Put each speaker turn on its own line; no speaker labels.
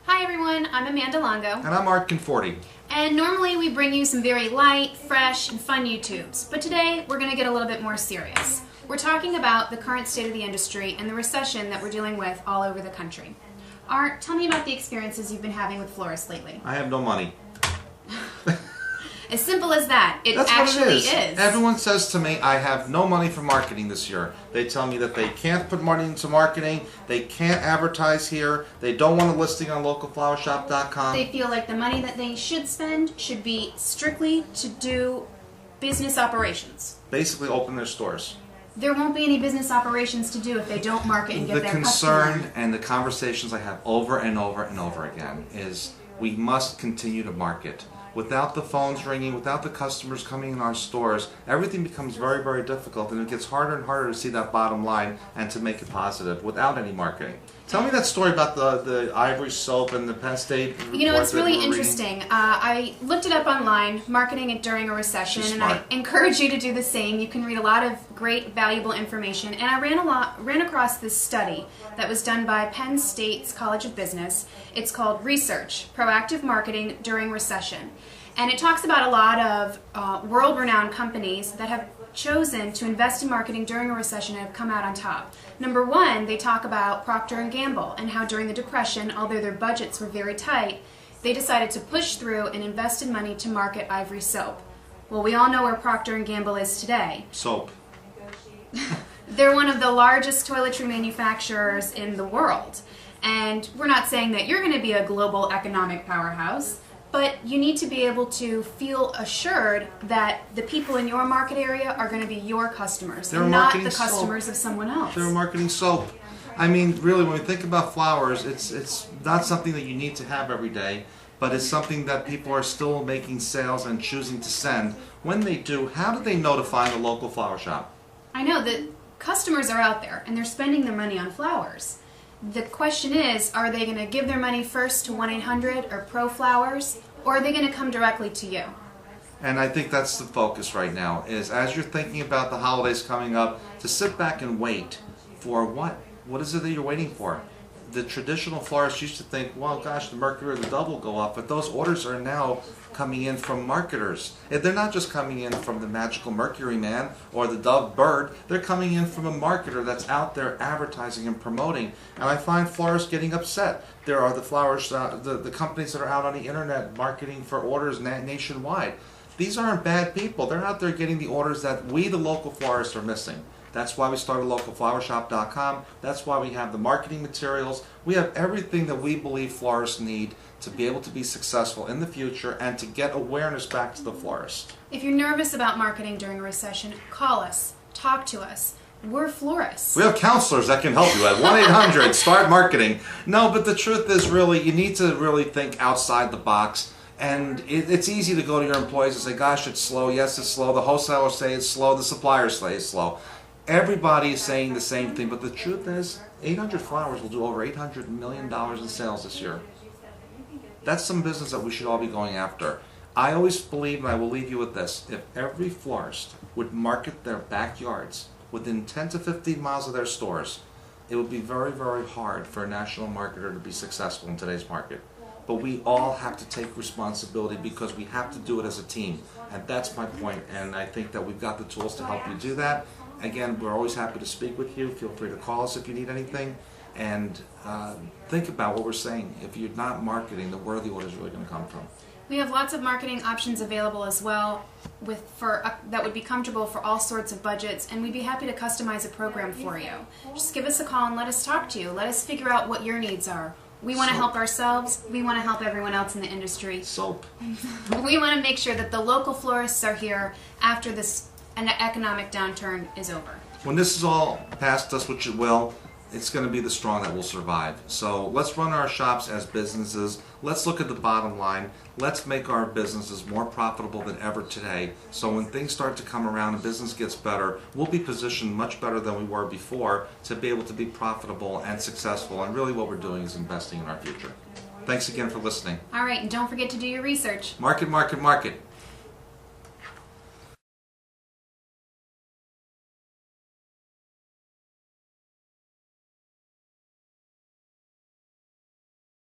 Hi everyone, I'm Amanda Longo.
And I'm Conforti.
And normally we bring you some very light, fresh, and fun YouTubes. But today we're going to get a little bit more serious. We're talking about the current state of the industry and the recession that we're dealing with all over the country. Art, tell me about the experiences you've been having with florists lately.
I have no money.
As simple as that.
That's
actually
what it is. Everyone says to me, I have no money for marketing this year. They tell me that they can't put money into marketing, they can't advertise here, they don't want a listing on localflowershop.com.
They feel like the money that they should spend should be strictly to do business operations.
Basically open their stores.
There won't be any business operations to do if they don't market and get their customer.
The concern and the conversations I have over and over and over again is we must continue to market. Without the phones ringing, without the customers coming in our stores, everything becomes very, very difficult, and it gets harder and harder to see that bottom line and to make it positive without any marketing. Tell me that story about the Ivory soap and the Penn State report.
You know, it's really interesting. I looked it up online, marketing it during a recession, and I encourage you to do the same. You can read a lot of great, valuable information. And I ran across this study that was done by Penn State's College of Business. It's called Research, Proactive Marketing During Recession. And it talks about a lot of world-renowned companies that have chosen to invest in marketing during a recession and have come out on top. Number one, they talk about Procter & Gamble and how during the Depression, although their budgets were very tight, they decided to push through and invest in money to market Ivory soap. Well, we all know where Procter & Gamble is today.
Soap.
They're one of the largest toiletry manufacturers in the world. And we're not saying that you're going to be a global economic powerhouse, but you need to be able to feel assured that the people in your market area are going to be your customers, and not the customers of someone else.
They're marketing soap. I mean, really, when we think about flowers, it's not something that you need to have every day, but it's something that people are still making sales and choosing to send. When they do, how do they notify the local flower shop?
I know that customers are out there, and they're spending their money on flowers. The question is, are they going to give their money first to 1-800 or Pro Flowers, or are they going to come directly to you?
And I think that's the focus right now, is as you're thinking about the holidays coming up, to sit back and wait for what? What is it that you're waiting for? The traditional florists used to think, well, gosh, the mercury or the dove will go up, but those orders are now coming in from marketers. They're not just coming in from the magical mercury man or the dove bird, they're coming in from a marketer that's out there advertising and promoting. And I find florists getting upset. There are the flowers, the companies that are out on the internet marketing for orders nationwide. These aren't bad people. They're out there getting the orders that we, the local florists, are missing. That's why we started localflowershop.com. That's why we have the marketing materials. We have everything that we believe florists need to be able to be successful in the future and to get awareness back to the florist.
If you're nervous about marketing during a recession, call us. Talk to us. We're florists.
We have counselors that can help you at 1-800 start marketing. No, but the truth is really, you need to really think outside the box. And it's easy to go to your employees and say, gosh, it's slow. Yes, it's slow. The wholesalers say it's slow. The suppliers say it's slow. Everybody is saying the same thing, but the truth is 800 Flowers will do over $800 million in sales this year. That's some business that we should all be going after. I always believe, and I will leave you with this, if every florist would market their backyards within 10 to 15 miles of their stores, it would be very, very hard for a national marketer to be successful in today's market. But we all have to take responsibility because we have to do it as a team. And that's my point, and I think that we've got the tools to help you do that. Again, we're always happy to speak with you. Feel free to call us if you need anything. And think about what we're saying. If you're not marketing, then where are the orders really going to come from?
We have lots of marketing options available as well that would be comfortable for all sorts of budgets, and we'd be happy to customize a program for you. Just give us a call and let us talk to you. Let us figure out what your needs are. We want to help ourselves. We want to help everyone else in the industry.
Soap.
We want to make sure that the local florists are here after this economic downturn is over.
When this is all past us, which it will, it's going to be the strong that will survive. So let's run our shops as businesses. Let's look at the bottom line. Let's make our businesses more profitable than ever today. So when things start to come around and business gets better, we'll be positioned much better than we were before to be able to be profitable and successful. And really what we're doing is investing in our future. Thanks again for listening.
All right, and don't forget to do your research.
Market, market, market.